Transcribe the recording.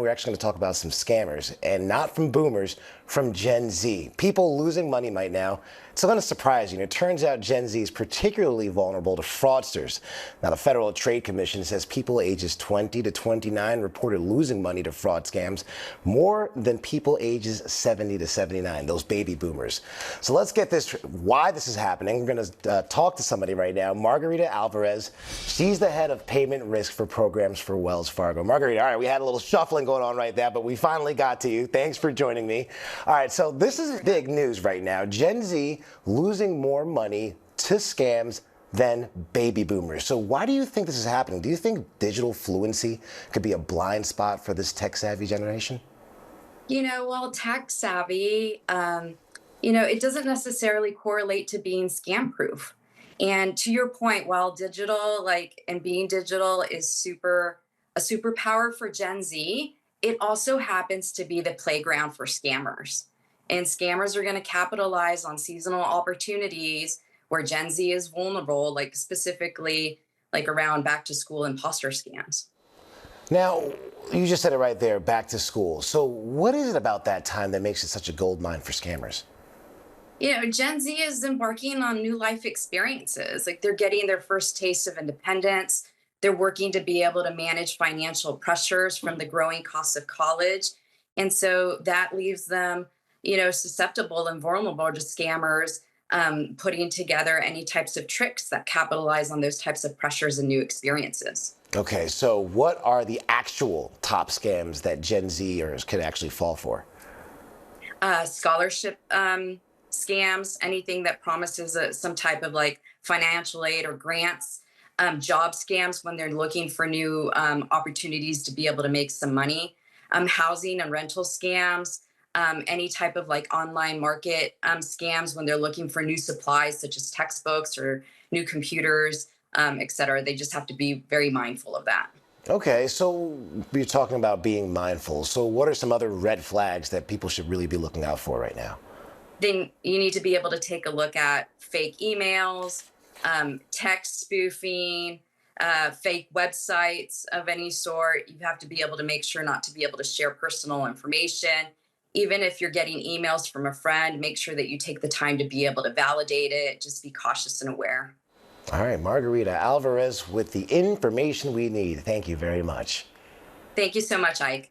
We're actually going to talk about some scammers, and not from boomers, from Gen Z. People losing money right now. It's going to surprise you. It turns out Gen Z is particularly vulnerable to fraudsters. Now, the Federal Trade Commission says people ages 20 to 29 reported losing money to fraud scams more than people ages 70 to 79, those baby boomers. So let's get this, why this is happening. We're going to talk to somebody right now, Margarita Alvarez. She's the head of payment risk for programs for Wells Fargo. Margarita, all right, we had a little shuffling going on right there, but we finally got to you. Thanks for joining me. All right, so this is big news right now. Gen Z losing more money to scams than baby boomers. So why do you think this is happening? Do you think digital fluency could be a blind spot for this tech-savvy generation? Well, tech savvy, it doesn't necessarily correlate to being scam proof. And to your point, while digital, and being digital is a superpower for Gen Z, it also happens to be the playground for scammers. And scammers are going to capitalize on seasonal opportunities where Gen Z is vulnerable, like specifically like around back to school imposter scams. Now, you just said it right there, back to school. So what is it about that time that makes it such a gold mine for scammers? Gen Z is embarking on new life experiences. Like they're getting their first taste of independence. They're working to be able to manage financial pressures from the growing costs of college. And so that leaves them, susceptible and vulnerable to scammers putting together any types of tricks that capitalize on those types of pressures and new experiences. Okay, so what are the actual top scams that Gen Zers could actually fall for? Scholarship scams, anything that promises some type of like financial aid or grants, job scams when they're looking for new opportunities to be able to make some money, housing and rental scams, any type of like online market scams when they're looking for new supplies such as textbooks or new computers, et cetera. They just have to be very mindful of that. Okay, so you're talking about being mindful. So what are some other red flags that people should really be looking out for right now? Then you need to be able to take a look at fake emails, text spoofing, fake websites of any sort. You have to be able to make sure not to be able to share personal information. Even if you're getting emails from a friend, make sure that you take the time to be able to validate it. Just be cautious and aware. All right, Margarita Alvarez with the information we need. Thank you very much. Thank you so much, Ike.